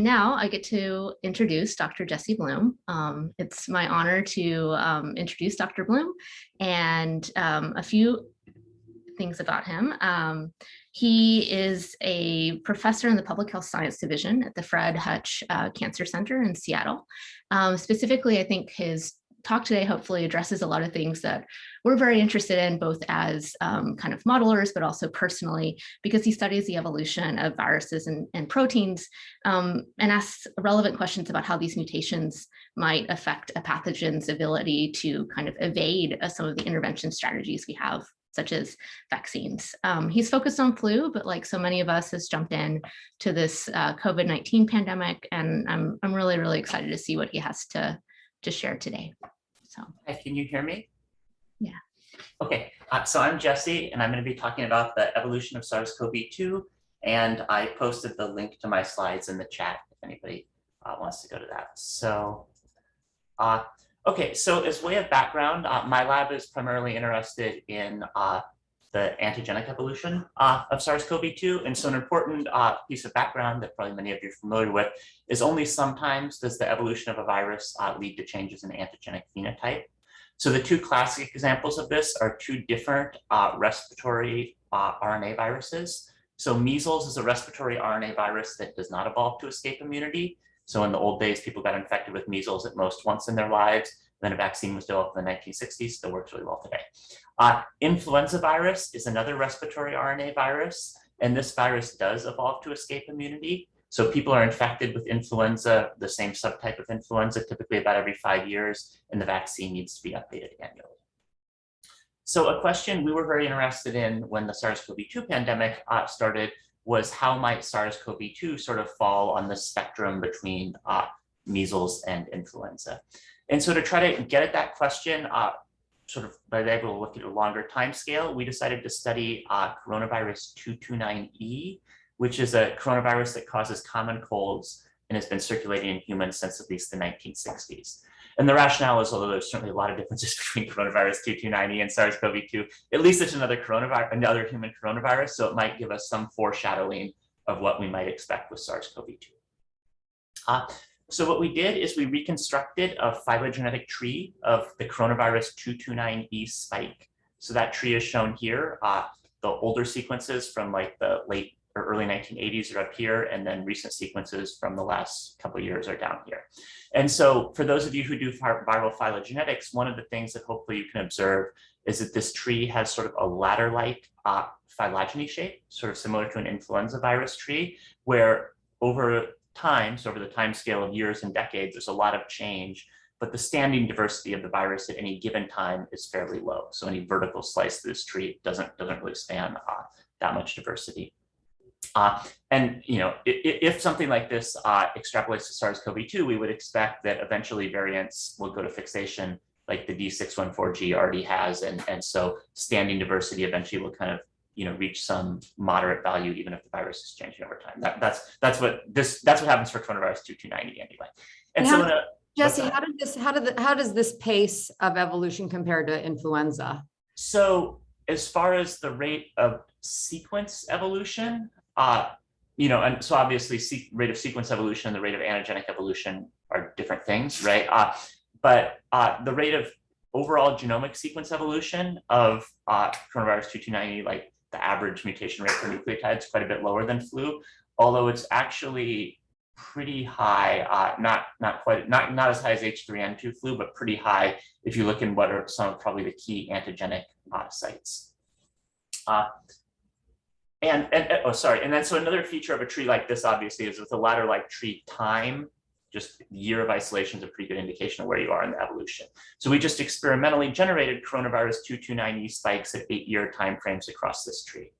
Now I get to introduce Dr. Jesse Bloom. It's my honor to introduce Dr. Bloom and a few things about him. He is a professor in the Public Health Science Division at the Fred Hutch Cancer Center in Seattle. Specifically, I think his talk today hopefully addresses a lot of things that we're very interested in, both as kind of modelers, but also personally, because he studies the evolution of viruses and proteins and asks relevant questions about how these mutations might affect a pathogen's ability to kind of evade some of the intervention strategies we have, such as vaccines. He's focused on flu, but like so many of us has jumped in to this COVID-19 pandemic, and I'm really, really excited to see what he has to share today. So, can you hear me? Yeah. Okay, so I'm Jesse, and I'm going to be talking about the evolution of SARS-CoV-2, and I posted the link to my slides in the chat if anybody wants to go to that. So, okay, so as way of background, my lab is primarily interested in the antigenic evolution of SARS-CoV-2. And so an important piece of background that probably many of you are familiar with is only sometimes does the evolution of a virus lead to changes in antigenic phenotype. So the two classic examples of this are two different respiratory RNA viruses. So measles is a respiratory RNA virus that does not evolve to escape immunity. So in the old days, people got infected with measles at most once in their lives. Then a vaccine was developed in the 1960s, still works really well today. Influenza virus is another respiratory RNA virus, and this virus does evolve to escape immunity. So people are infected with influenza, the same subtype of influenza, typically about every 5 years, and the vaccine needs to be updated annually. So a question we were very interested in when the SARS-CoV-2 pandemic started was how might SARS-CoV-2 sort of fall on the spectrum between measles and influenza. And so to try to get at that question, sort of by being able to look at a longer time scale, we decided to study coronavirus 229E, which is a coronavirus that causes common colds and has been circulating in humans since at least the 1960s. And the rationale is, although there's certainly a lot of differences between coronavirus 229E and SARS-CoV-2, at least it's another human coronavirus, so it might give us some foreshadowing of what we might expect with SARS-CoV-2. So what we did is we reconstructed a phylogenetic tree of the coronavirus 229E spike. So that tree is shown here. The older sequences from like the late or early 1980s are up here, and then recent sequences from the last couple of years are down here. And so for those of you who do viral phylogenetics, one of the things that hopefully you can observe is that this tree has sort of a ladder-like phylogeny shape, sort of similar to an influenza virus tree, where over time, so over the time scale of years and decades, there's a lot of change, but the standing diversity of the virus at any given time is fairly low. So any vertical slice of this tree doesn't really span that much diversity. And you know, if something like this extrapolates to SARS-CoV-2, we would expect that eventually variants will go to fixation like the D614G already has, and so standing diversity eventually will kind of reach some moderate value, even if the virus is changing over time. That's what happens for coronavirus 229E anyway. And so, Jesse, how does this pace of evolution compare to influenza? So, as far as the rate of sequence evolution, and so obviously, rate of sequence evolution and the rate of antigenic evolution are different things, right? But the rate of overall genomic sequence evolution of coronavirus 229E, like the average mutation rate for nucleotides, quite a bit lower than flu, although it's actually pretty high, not as high as H3N2 flu, but pretty high if you look in what are some of probably the key antigenic sites. And then so another feature of a tree like this, obviously, is with a ladder-like tree, time, just year of isolation is a pretty good indication of where you are in the evolution. So we just experimentally generated coronavirus 229E spikes at 8-year timeframes across this tree.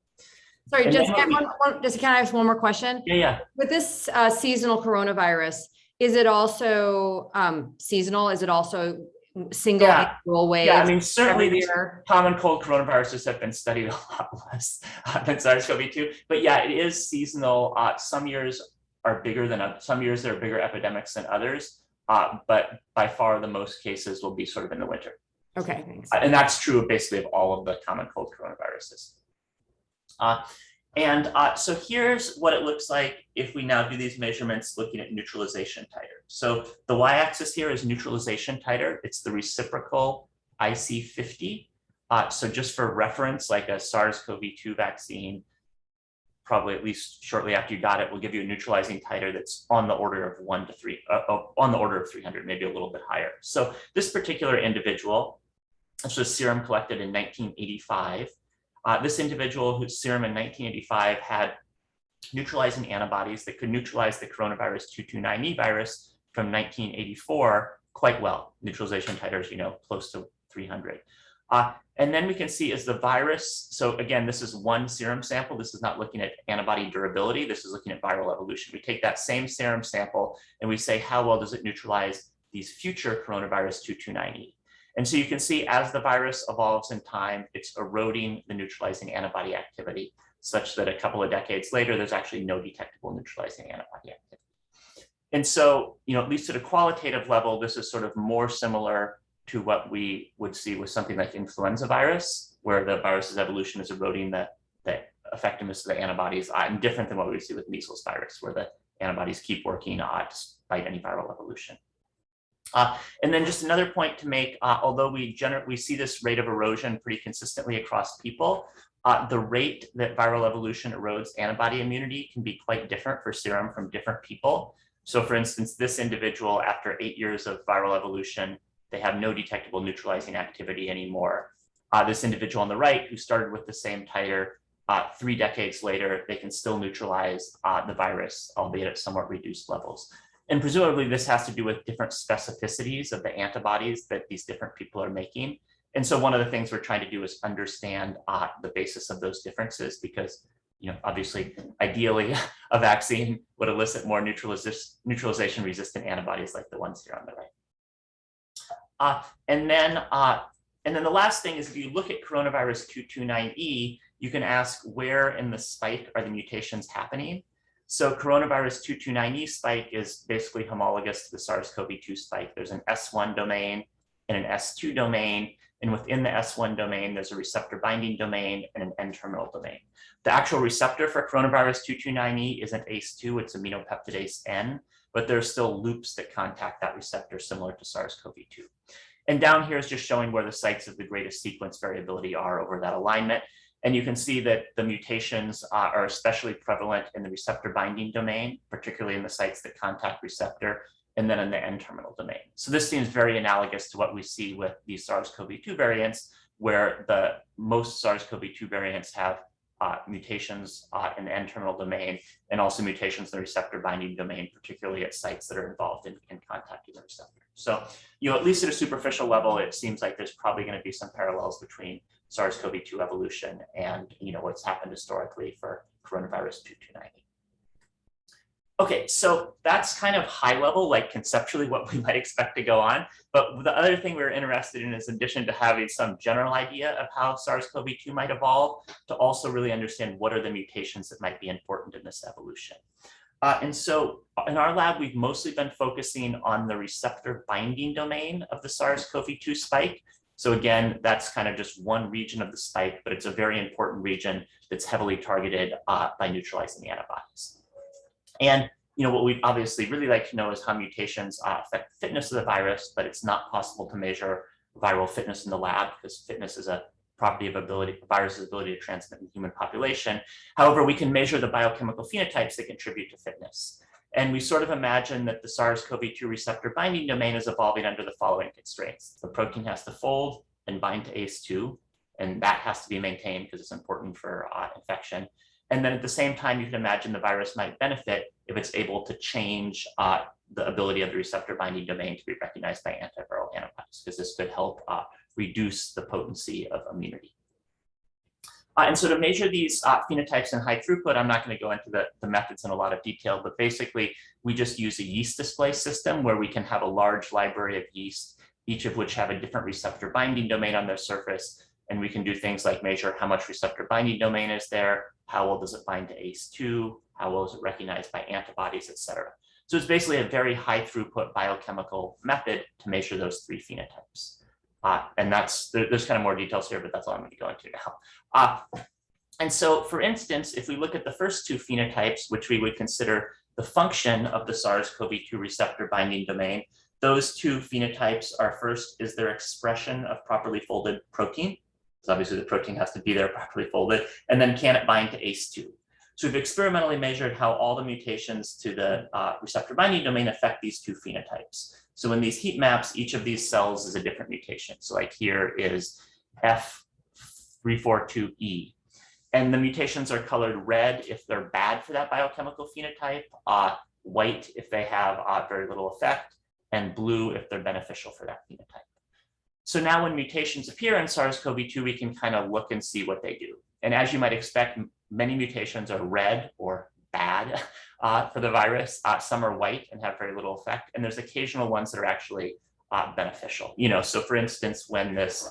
Sorry, Jesse, can I ask one more question? Yeah. With this seasonal coronavirus, is it also seasonal? Is it also single annual waves? Yeah, I mean, certainly these common cold coronaviruses have been studied a lot less than SARS-CoV-2. But yeah, it is seasonal. Some years are bigger than others. Some years there are bigger epidemics than others. But by far, the most cases will be sort of in the winter. Okay, thanks. And that's true basically of all of the common cold coronaviruses. And so here's what it looks like if we now do these measurements looking at neutralization titer. So the y-axis here is neutralization titer. It's the reciprocal IC50. So just for reference, like a SARS-CoV-2 vaccine, probably at least shortly after you got it, will give you a neutralizing titer that's on the order of 1 to 3, on the order of 300, maybe a little bit higher. So this particular individual, this was serum collected in 1985. This individual whose serum in 1985 had neutralizing antibodies that could neutralize the coronavirus 229E virus from 1984 quite well. Neutralization titers, close to 300. And then we can see is the virus, so again, this is one serum sample. This is not looking at antibody durability. This is looking at viral evolution. We take that same serum sample and we say, how well does it neutralize these future coronavirus 229E? And so you can see as the virus evolves in time, it's eroding the neutralizing antibody activity such that a couple of decades later, there's actually no detectable neutralizing antibody activity. And so, at least at a qualitative level, this is sort of more similar to what we would see with something like influenza virus, where the virus's evolution is eroding the effectiveness of the antibodies, and different than what we see with measles virus, where the antibodies keep working despite any viral evolution. And then just another point to make, although we see this rate of erosion pretty consistently across people, the rate that viral evolution erodes antibody immunity can be quite different for serum from different people. So for instance, this individual, after 8 years of viral evolution, they have no detectable neutralizing activity anymore. This individual on the right, who started with the same titer, 3 decades later, they can still neutralize the virus, albeit at somewhat reduced levels. And presumably this has to do with different specificities of the antibodies that these different people are making. And so one of the things we're trying to do is understand the basis of those differences, because obviously, ideally, a vaccine would elicit more neutralization resistant antibodies like the ones here on the right. And then the last thing is, if you look at coronavirus 229E, you can ask where in the spike are the mutations happening. So coronavirus 229E spike is basically homologous to the SARS-CoV-2 spike. There's an S1 domain and an S2 domain. And within the S1 domain, there's a receptor binding domain and an N-terminal domain. The actual receptor for coronavirus 229E isn't ACE2, it's aminopeptidase N, but there's still loops that contact that receptor similar to SARS-CoV-2. And down here is just showing where the sites of the greatest sequence variability are over that alignment. And you can see that the mutations are especially prevalent in the receptor binding domain, particularly in the sites that contact receptor, and then in the N-terminal domain. So this seems very analogous to what we see with these SARS-CoV-2 variants, where most SARS-CoV-2 variants have mutations in the N-terminal domain, and also mutations in the receptor binding domain, particularly at sites that are involved in contacting the receptor. So, at least at a superficial level, it seems like there's probably going to be some parallels between SARS-CoV-2 evolution and what's happened historically for coronavirus 229E. Okay, so that's kind of high level, like conceptually what we might expect to go on. But the other thing we're interested in is, in addition to having some general idea of how SARS-CoV-2 might evolve, to also really understand what are the mutations that might be important in this evolution. And so in our lab, we've mostly been focusing on the receptor binding domain of the SARS-CoV-2 spike. So again, that's kind of just one region of the spike, but it's a very important region that's heavily targeted by neutralizing antibodies. And what we'd obviously really like to know is how mutations affect the fitness of the virus, but it's not possible to measure viral fitness in the lab, because fitness is a property of virus's ability to transmit in the human population. However, we can measure the biochemical phenotypes that contribute to fitness. And we sort of imagine that the SARS-CoV-2 receptor binding domain is evolving under the following constraints. The protein has to fold and bind to ACE2, and that has to be maintained because it's important for infection. And then at the same time, you can imagine the virus might benefit if it's able to change the ability of the receptor binding domain to be recognized by antiviral antibodies, because this could help reduce the potency of immunity. And so to measure these phenotypes in high throughput, I'm not going to go into the methods in a lot of detail, but basically we just use a yeast display system where we can have a large library of yeast, each of which have a different receptor binding domain on their surface. And we can do things like measure how much receptor binding domain is there, how well does it bind to ACE2, how well is it recognized by antibodies, et cetera. So it's basically a very high throughput biochemical method to measure those 3 phenotypes. And there's kind of more details here, but that's all I'm going to go into now. And so, for instance, if we look at the first two phenotypes, which we would consider the function of the SARS-CoV-2 receptor binding domain, those two phenotypes are, first is their expression of properly folded protein. So obviously the protein has to be there properly folded, and then can it bind to ACE2? So we've experimentally measured how all the mutations to the receptor binding domain affect these two phenotypes. So in these heat maps, each of these cells is a different mutation. So like here is F342E. And the mutations are colored red if they're bad for that biochemical phenotype, white if they have very little effect, and blue if they're beneficial for that phenotype. So now when mutations appear in SARS-CoV-2, we can kind of look and see what they do. And as you might expect, many mutations are red or bad for the virus. Some are white and have very little effect. And there's occasional ones that are actually beneficial. So for instance, when this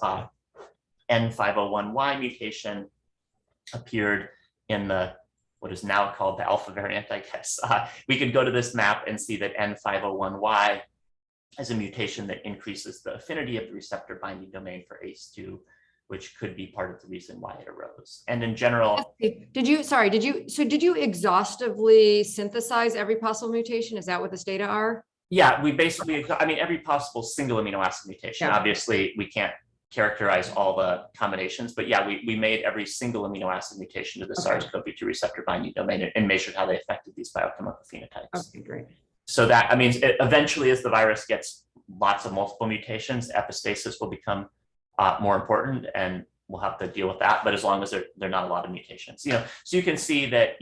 N501Y mutation appeared in the what is now called the alpha variant, I guess, we could go to this map and see that N501Y is a mutation that increases the affinity of the receptor binding domain for ACE2, which could be part of the reason why it arose. And in general, did you exhaustively synthesize every possible mutation? Is that what this data are? Yeah, we basically, every possible single amino acid mutation. Yeah. Obviously, we can't characterize all the combinations, but yeah, we made every single amino acid mutation to the SARS-CoV-2 receptor binding domain and measured how they affected these biochemical phenotypes. Okay, great. So that, eventually as the virus gets lots of multiple mutations, epistasis will become more important, and we'll have to deal with that. But as long as there are not a lot of mutations, so you can see that,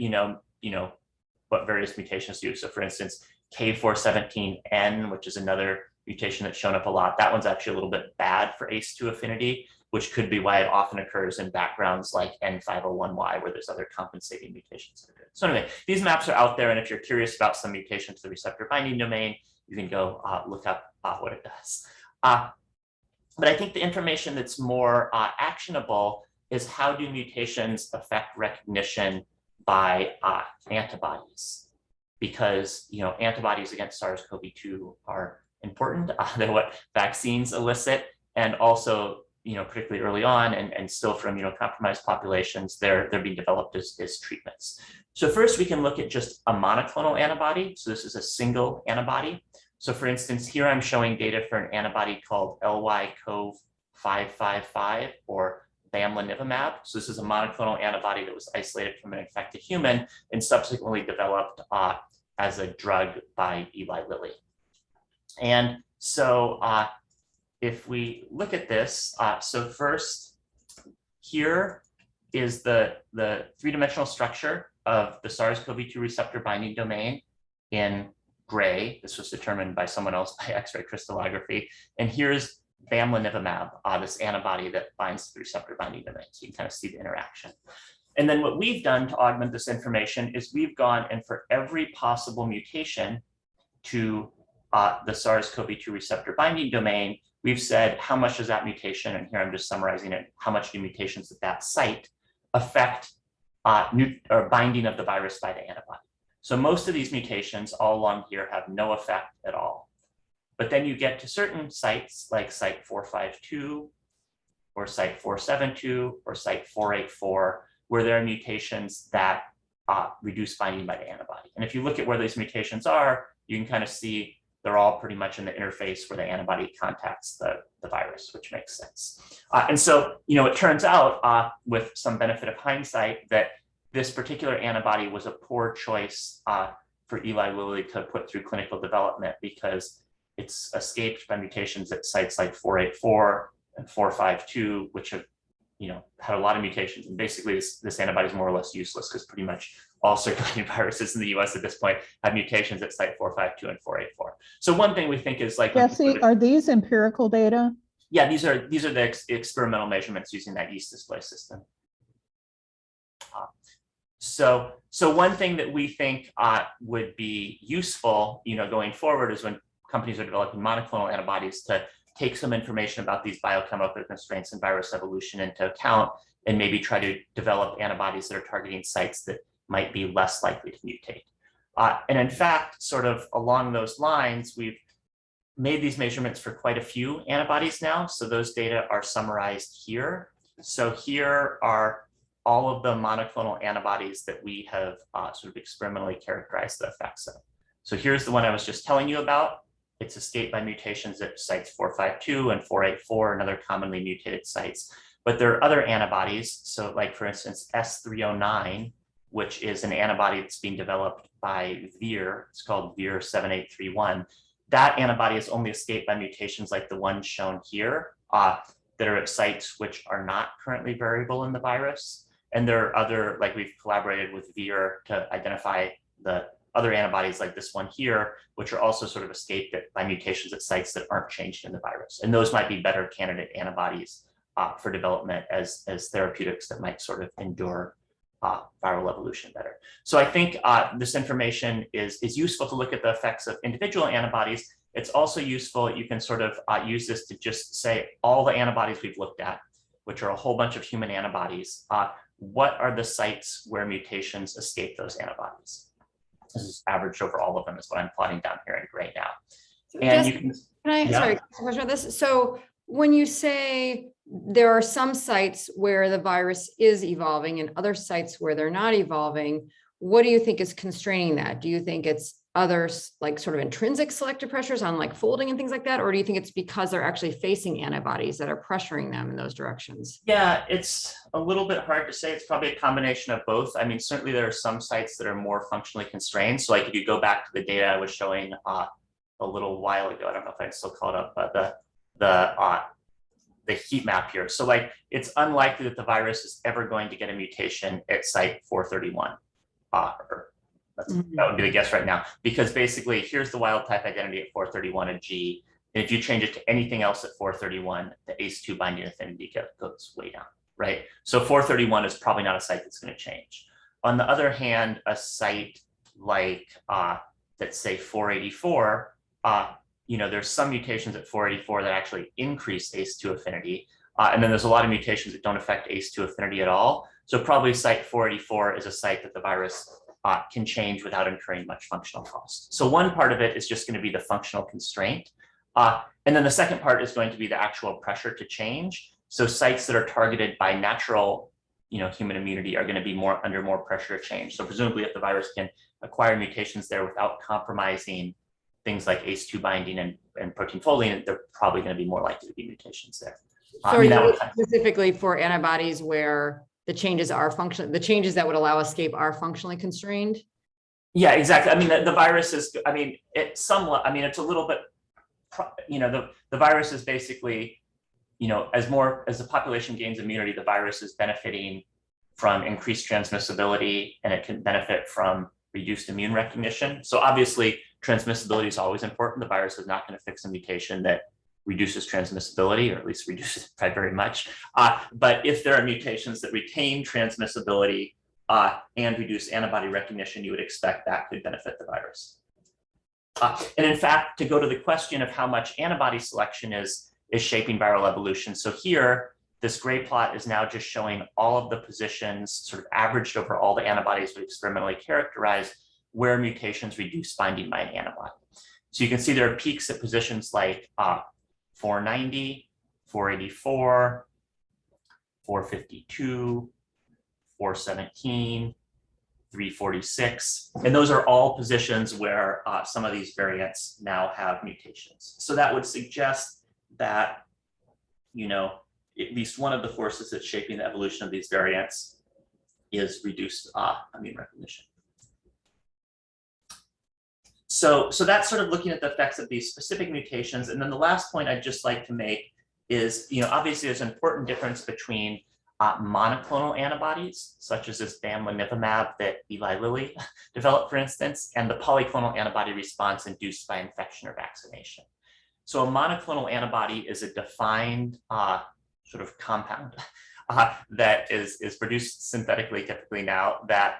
what various mutations do. So for instance, K417N, which is another mutation that's shown up a lot, that one's actually a little bit bad for ACE2 affinity, which could be why it often occurs in backgrounds like N501Y, where there's other compensating mutations that are good. So anyway, these maps are out there, and if you're curious about some mutation to the receptor binding domain, you can go look up what it does. But I think the information that's more actionable is how do mutations affect recognition by antibodies? Because antibodies against SARS-CoV-2 are important. They're what vaccines elicit, and also particularly early on and still for immunocompromised populations, they're being developed as treatments. So first we can look at just a monoclonal antibody. So this is a single antibody. So for instance, here I'm showing data for an antibody called LY-CoV555 or bamlanivimab. So this is a monoclonal antibody that was isolated from an infected human and subsequently developed as a drug by Eli Lilly. And so if we look at this, so first here is the three-dimensional structure of the SARS-CoV-2 receptor binding domain in gray. This was determined by someone else by X-ray crystallography. And here's bamlanivimab, this antibody that binds to the receptor binding domain. So you can kind of see the interaction. And then what we've done to augment this information is we've gone and for every possible mutation to the SARS-CoV-2 receptor binding domain, we've said how much does that mutation, and here I'm just summarizing it, how much do mutations at that site affect binding of the virus by the antibody. So most of these mutations all along here have no effect at all. But then you get to certain sites like site 452 or site 472 or site 484, where there are mutations that reduce binding by the antibody. And if you look at where these mutations are, you can kind of see they're all pretty much in the interface where the antibody contacts the virus, which makes sense. And so, it turns out with some benefit of hindsight that this particular antibody was a poor choice for Eli Lilly to put through clinical development because it's escaped by mutations at sites like 484 and 452, which have had a lot of mutations. And basically this antibody is more or less useless because pretty much all circulating viruses in the US at this point have mutations at site 452 and 484. So one thing we think is like— Jesse, are these empirical data? Yeah, these are the experimental measurements using that yeast display system. So one thing that we think would be useful, going forward is when companies are developing monoclonal antibodies to take some information about these biochemical constraints and virus evolution into account and maybe try to develop antibodies that are targeting sites that might be less likely to mutate. And in fact, sort of along those lines, we've made these measurements for quite a few antibodies now. So those data are summarized here. So here are all of the monoclonal antibodies that we have sort of experimentally characterized the effects of. So here's the one I was just telling you about. It's escaped by mutations at sites 452 and 484 and other commonly mutated sites. But there are other antibodies. So like, for instance, S309, which is an antibody that's being developed by Vir. It's called Vir 7831. That antibody is only escaped by mutations like the one shown here that are at sites which are not currently variable in the virus. And there are other, like we've collaborated with Vir to identify the other antibodies like this one here, which are also sort of escaped by mutations at sites that aren't changed in the virus. And those might be better candidate antibodies for development as therapeutics that might sort of endure viral evolution better. So I think this information is useful to look at the effects of individual antibodies. It's also useful, you can sort of use this to just say all the antibodies we've looked at, which are a whole bunch of human antibodies, what are the sites where mutations escape those antibodies? This is averaged over all of them is what I'm plotting down here in gray now. And Just, you can, sorry, question about this. So when you say there are some sites where the virus is evolving and other sites where they're not evolving, what do you think is constraining that? Do you think it's others like sort of intrinsic selective pressures on like folding and things like that? Or do you think it's because they're actually facing antibodies that are pressuring them in those directions? yeah, it's a little bit hard to say. It's probably a combination of both. I mean, certainly there are some sites that are more functionally constrained. So like if you go back to the data I was showing a little while ago, I don't know if I still call it up, but the heat map here. So like, it's unlikely that the virus is ever going to get a mutation at site 431. That would be the guess right now, because basically here's the wild type identity at 431 of G. And if you change it to anything else at 431, the ACE2 binding affinity goes way down, right? So 431 is probably not a site that's going to change. On the other hand, a site like, let's say 484, there's some mutations at 484 that actually increase ACE2 affinity. And then there's a lot of mutations that don't affect ACE2 affinity at all. So probably site 484 is a site that the virus can change without incurring much functional cost. So one part of it is just going to be the functional constraint. And then the second part is going to be the actual pressure to change. So sites that are targeted by natural human immunity are going to be under more pressure to change. So presumably if the virus can acquire mutations there without compromising things like ACE2 binding and protein folding, they're probably going to be more likely to be mutations there. So specifically for antibodies where the changes that would allow escape are functionally constrained? Yeah, exactly. I mean, the virus is, it's a little bit, the virus is basically, as the population gains immunity, the virus is benefiting from increased transmissibility, and it can benefit from reduced immune recognition. So obviously transmissibility is always important. The virus is not going to fix a mutation that reduces transmissibility, or at least reduces it by very much. But if there are mutations that retain transmissibility and reduce antibody recognition, you would expect that could benefit the virus. And in fact, to go to the question of how much antibody selection is shaping viral evolution. So here, this gray plot is now just showing all of the positions sort of averaged over all the antibodies we experimentally characterized where mutations reduce binding by an antibody. So you can see there are peaks at positions like 490, 484, 452, 417, 346. And those are all positions where some of these variants now have mutations. So that would suggest that, at least one of the forces that's shaping the evolution of these variants is reduced immune recognition. So that's sort of looking at the effects of these specific mutations. And then the last point I'd just like to make is, obviously there's an important difference between monoclonal antibodies, such as this bamlanivimab that Eli Lilly developed, for instance, and the polyclonal antibody response induced by infection or vaccination. So a monoclonal antibody is a defined sort of compound that is produced synthetically typically now that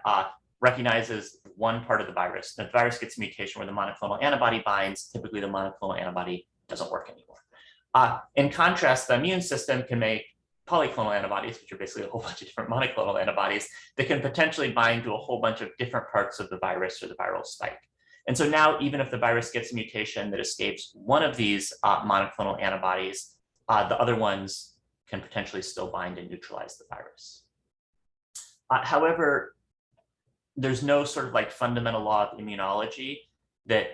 recognizes one part of the virus. If the virus gets a mutation where the monoclonal antibody binds, typically the monoclonal antibody doesn't work anymore. In contrast, the immune system can make polyclonal antibodies, which are basically a whole bunch of different monoclonal antibodies that can potentially bind to a whole bunch of different parts of the virus or the viral spike. And so now, even if the virus gets a mutation that escapes one of these monoclonal antibodies, the other ones can potentially still bind and neutralize the virus. However, there's no sort of like fundamental law of immunology that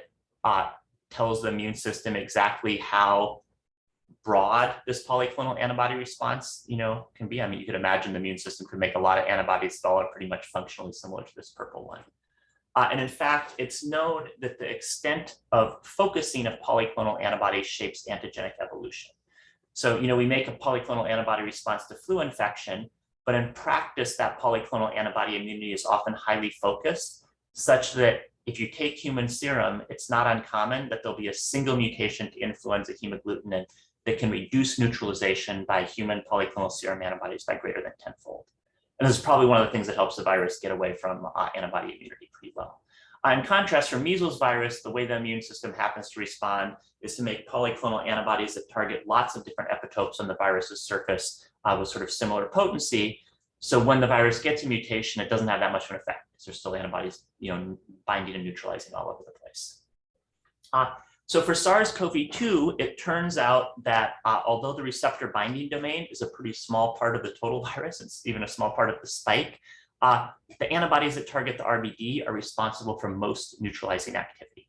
tells the immune system exactly how broad this polyclonal antibody response, can be. I mean, you could imagine the immune system could make a lot of antibodies that all are pretty much functionally similar to this purple one. And in fact, it's known that the extent of focusing of polyclonal antibodies shapes antigenic evolution. So, we make a polyclonal antibody response to flu infection, but in practice, that polyclonal antibody immunity is often highly focused, such that if you take human serum, it's not uncommon that there'll be a single mutation to influenza hemagglutinin that can reduce neutralization by human polyclonal serum antibodies by greater than 10-fold. And this is probably one of the things that helps the virus get away from antibody immunity pretty well. In contrast, for measles virus, the way the immune system happens to respond is to make polyclonal antibodies that target lots of different epitopes on the virus's surface with sort of similar potency. So when the virus gets a mutation, it doesn't have that much of an effect because there's still antibodies, binding and neutralizing all over the place. So for SARS-CoV-2, it turns out that although the receptor binding domain is a pretty small part of the total virus, it's even a small part of the spike, the antibodies that target the RBD are responsible for most neutralizing activity.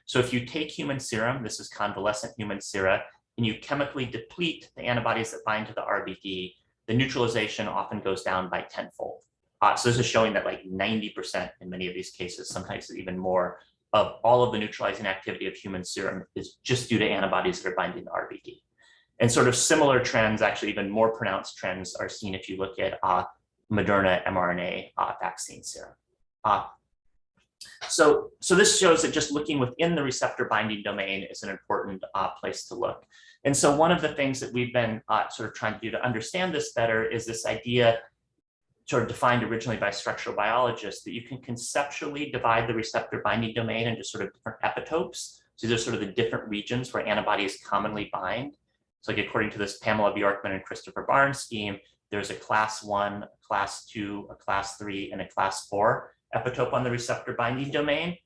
So if you take human serum, this is convalescent human sera, and you chemically deplete the antibodies that bind to the RBD, the neutralization often goes down by 10-fold. So this is showing that like 90% in many of these cases, sometimes even more, of all of the neutralizing activity of human serum is just due to antibodies that are binding the RBD. And sort of similar trends, actually even more pronounced trends, are seen if you look at Moderna mRNA vaccine serum. So this shows that just looking within the receptor binding domain is an important place to look. And so one of the things that we've been sort of trying to do to understand this better is this idea, sort of defined originally by structural biologists, that you can conceptually divide the receptor binding domain into sort of different epitopes. So these are sort of the different regions where antibodies commonly bind. So like according to this Pamela Bjorkman and Christopher Barnes scheme, there's a class 1, a class 2, a class 3, and a class 4 epitope on the receptor binding domain.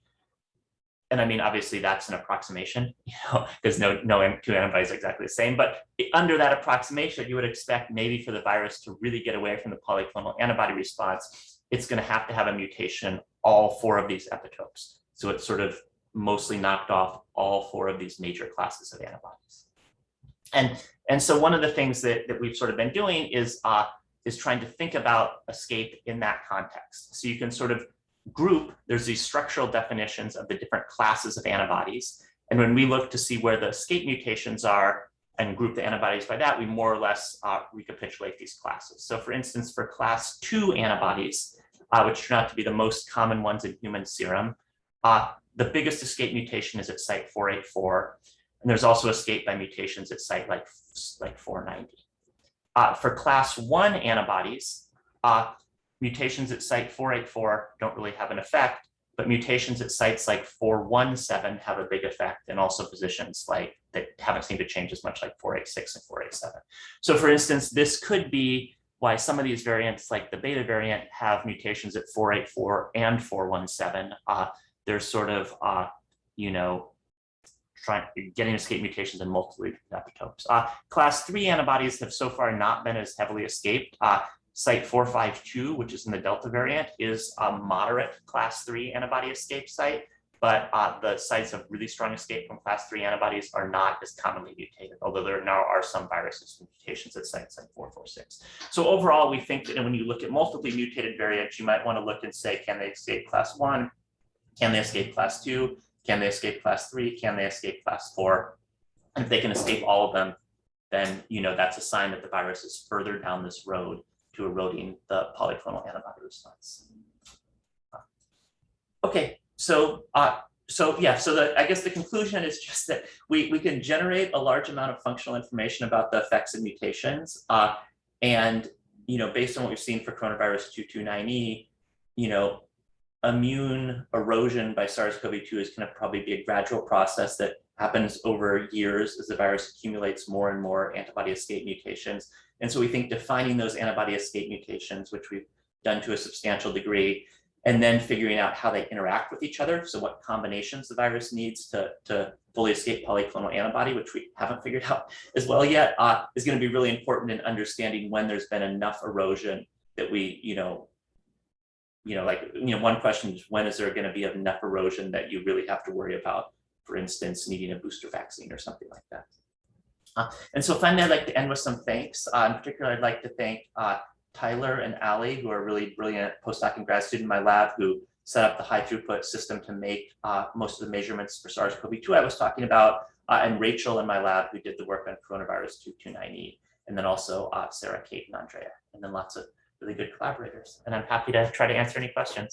And I mean, obviously that's an approximation, because no two antibodies are exactly the same, but under that approximation, you would expect maybe for the virus to really get away from the polyclonal antibody response, it's going to have a mutation all 4 of these epitopes. So it's sort of mostly knocked off all 4 of these major classes of antibodies. And so one of the things that we've sort of been doing is trying to think about escape in that context. So you can sort of group, there's these structural definitions of the different classes of antibodies. And when we look to see where the escape mutations are and group the antibodies by that, we more or less recapitulate these classes. So for instance, for class 2 antibodies, which turn out to be the most common ones in human serum, the biggest escape mutation is at site 484. And there's also escape by mutations at site like 490. For class 1 antibodies, mutations at site 484 don't really have an effect, but mutations at sites like 417 have a big effect, and also positions like that haven't seemed to change as much, like 486 and 487. So for instance, this could be why some of these variants, like the beta variant, have mutations at 484 and 417. They're sort of, getting escape mutations in multiple epitopes. Class 3 antibodies have so far not been as heavily escaped. Site 452, which is in the Delta variant, is a moderate class 3 antibody escape site, but the sites of really strong escape from class 3 antibodies are not as commonly mutated, although there now are some viruses with mutations at sites like 446. So overall, we think that when you look at multiply mutated variants, you might want to look and say, can they escape class 1? Can they escape class 2? Can they escape class 3? Can they escape class 4? And if they can escape all of them, then that's a sign that the virus is further down this road to eroding the polyclonal antibody response. Okay, so I guess the conclusion is just that we can generate a large amount of functional information about the effects of mutations, and based on what we've seen for coronavirus 229E, immune erosion by SARS-CoV-2 is going to probably be a gradual process that happens over years as the virus accumulates more and more antibody escape mutations. And so we think defining those antibody escape mutations, which we've done to a substantial degree, and then figuring out how they interact with each other. So what combinations the virus needs to fully escape polyclonal antibody, which we haven't figured out as well yet, is going to be really important in understanding when there's been enough erosion that we, one question is, when is there going to be enough erosion that you really have to worry about, for instance, needing a booster vaccine or something like that. And so finally, I'd like to end with some thanks. In particular, I'd like to thank Tyler and Allie, who are really brilliant postdoc and grad student in my lab, who set up the high throughput system to make most of the measurements for SARS-CoV-2 I was talking about, and Rachel in my lab, who did the work on coronavirus 229E, and then also Sarah, Kate, and Andrea, and then lots of really good collaborators. And I'm happy to try to answer any questions.